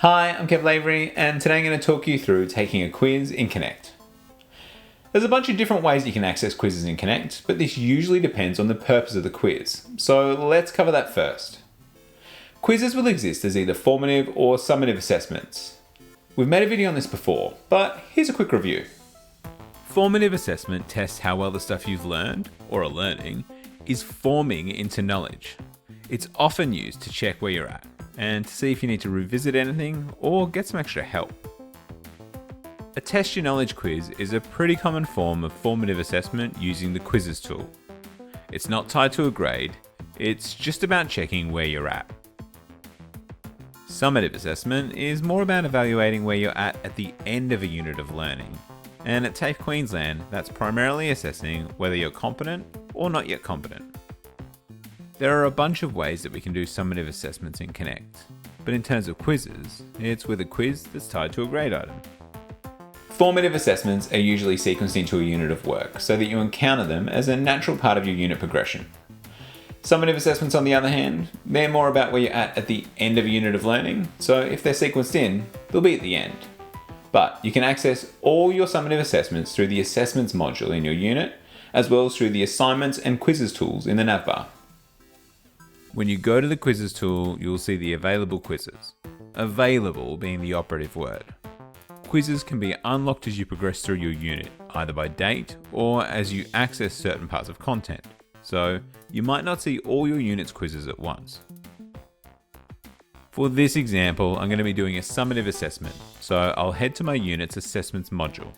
Hi, I'm Kev Lavery, and today I'm going to talk you through taking a quiz in Connect. There's a bunch of different ways you can access quizzes in Connect, but this usually depends on the purpose of the quiz, so let's cover that first. Quizzes will exist as either formative or summative assessments. We've made a video on this before, but here's a quick review. Formative assessment tests how well the stuff you've learned, or are learning, is forming into knowledge. It's often used to check where you're at, and to see if you need to revisit anything or get some extra help. A Test Your Knowledge quiz is a pretty common form of formative assessment using the quizzes tool. It's not tied to a grade, it's just about checking where you're at. Summative assessment is more about evaluating where you're at the end of a unit of learning, and at TAFE Queensland, that's primarily assessing whether you're competent or not yet competent. There are a bunch of ways that we can do summative assessments in Connect, but in terms of quizzes, it's with a quiz that's tied to a grade item. Formative assessments are usually sequenced into a unit of work so that you encounter them as a natural part of your unit progression. Summative assessments, on the other hand, they're more about where you're at the end of a unit of learning, so if they're sequenced in, they'll be at the end. But you can access all your summative assessments through the Assessments module in your unit, as well as through the Assignments and Quizzes tools in the navbar. When you go to the Quizzes tool, you'll see the available quizzes. Available being the operative word. Quizzes can be unlocked as you progress through your unit, either by date or as you access certain parts of content. So you might not see all your unit's quizzes at once. For this example, I'm going to be doing a summative assessment, so I'll head to my unit's Assessments module.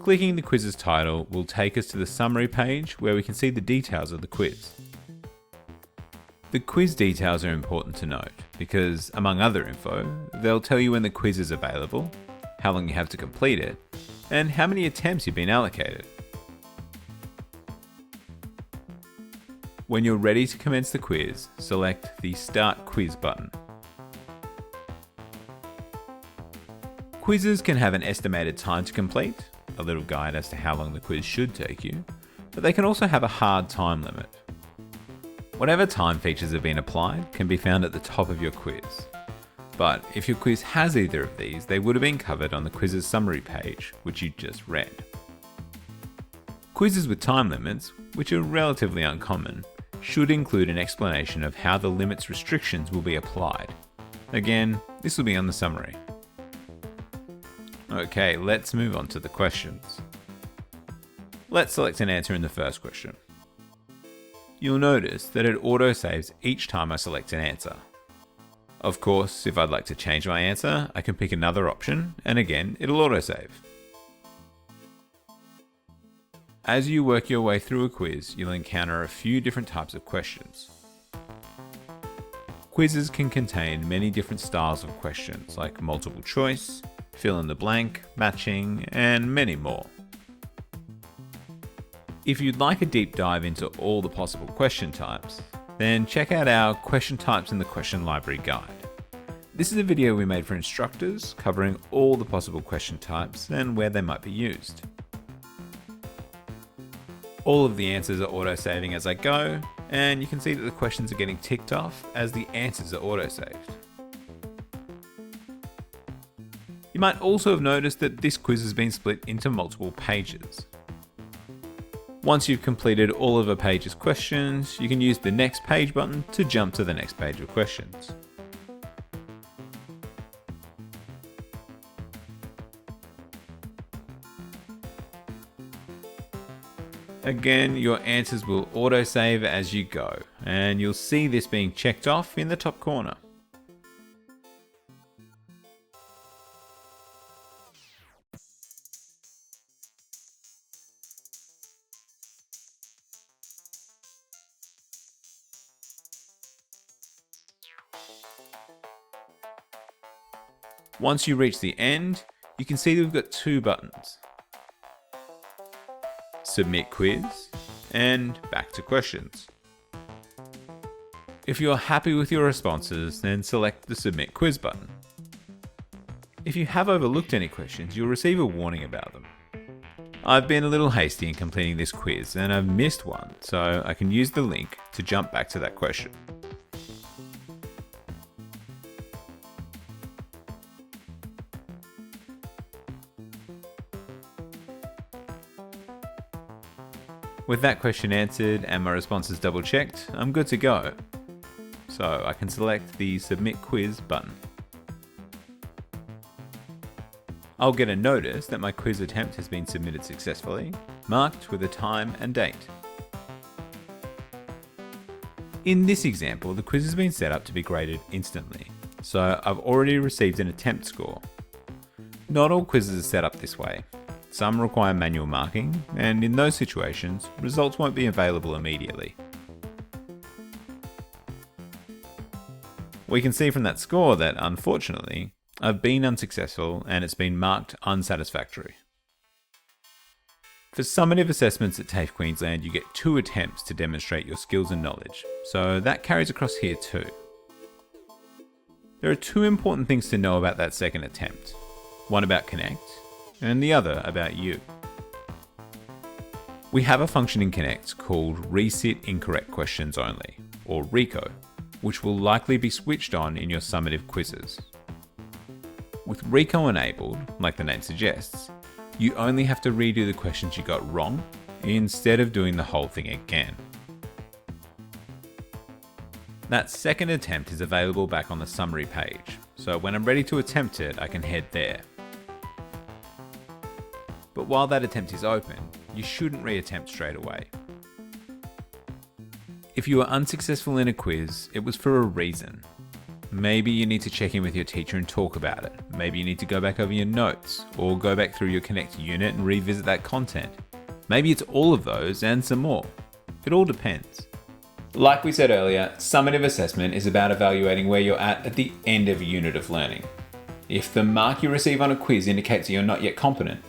Clicking the quiz's title will take us to the summary page where we can see the details of the quiz. The quiz details are important to note because, among other info, they'll tell you when the quiz is available, how long you have to complete it, and how many attempts you've been allocated. When you're ready to commence the quiz, select the Start Quiz button. Quizzes can have an estimated time to complete, a little guide as to how long the quiz should take you, but they can also have a hard time limit. Whatever time features have been applied can be found at the top of your quiz. But if your quiz has either of these, they would have been covered on the quiz's summary page, which you just read. Quizzes with time limits, which are relatively uncommon, should include an explanation of how the limit's restrictions will be applied. Again, this will be on the summary. Okay, let's move on to the questions. Let's select an answer in the first question. You'll notice that it autosaves each time I select an answer. Of course, if I'd like to change my answer, I can pick another option, and again, it'll autosave. As you work your way through a quiz, you'll encounter a few different types of questions. Quizzes can contain many different styles of questions, like multiple choice, fill in the blank, matching, and many more. If you'd like a deep dive into all the possible question types, then check out our Question Types in the Question Library guide. This is a video we made for instructors covering all the possible question types and where they might be used. All of the answers are auto-saving as I go, and you can see that the questions are getting ticked off as the answers are auto-saved. You might also have noticed that this quiz has been split into multiple pages. Once you've completed all of a page's questions, you can use the Next Page button to jump to the next page of questions. Again, your answers will autosave as you go, and you'll see this being checked off in the top corner. Once you reach the end, you can see that we've got two buttons. Submit Quiz and Back to Questions. If you're happy with your responses, then select the Submit Quiz button. If you have overlooked any questions, you'll receive a warning about them. I've been a little hasty in completing this quiz and I've missed one, so I can use the link to jump back to that question. With that question answered and my responses double checked, I'm good to go. So I can select the Submit Quiz button. I'll get a notice that my quiz attempt has been submitted successfully, marked with a time and date. In this example, the quiz has been set up to be graded instantly, so I've already received an attempt score. Not all quizzes are set up this way. Some require manual marking, and in those situations, results won't be available immediately. We can see from that score that, unfortunately, I've been unsuccessful and it's been marked unsatisfactory. For summative assessments at TAFE Queensland, you get 2 attempts to demonstrate your skills and knowledge, so that carries across here too. There are 2 important things to know about that second attempt. One about Connect, and the other about you. We have a function in Connect called Resit Incorrect Questions Only, or RICO, which will likely be switched on in your summative quizzes. With RICO enabled, like the name suggests, you only have to redo the questions you got wrong instead of doing the whole thing again. That second attempt is available back on the summary page, so when I'm ready to attempt it, I can head there. But while that attempt is open, you shouldn't reattempt straight away. If you were unsuccessful in a quiz, it was for a reason. Maybe you need to check in with your teacher and talk about it. Maybe you need to go back over your notes, or go back through your Connect unit and revisit that content. Maybe it's all of those and some more. It all depends. Like we said earlier, summative assessment is about evaluating where you're at the end of a unit of learning. If the mark you receive on a quiz indicates that you're not yet competent,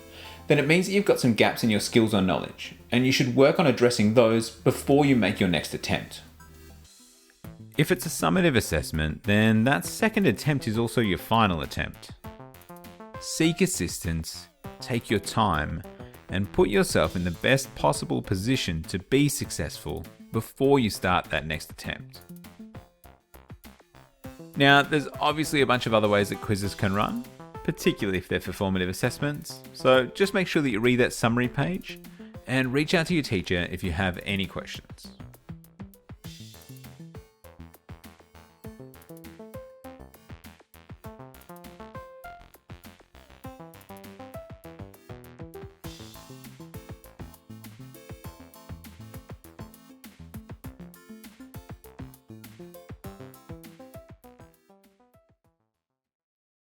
then it means that you've got some gaps in your skills or knowledge, and you should work on addressing those before you make your next attempt. If it's a summative assessment, then that second attempt is also your final attempt. Seek assistance, take your time, and put yourself in the best possible position to be successful before you start that next attempt. Now, there's obviously a bunch of other ways that quizzes can run, particularly if they're for formative assessments, so just make sure that you read that summary page and reach out to your teacher if you have any questions.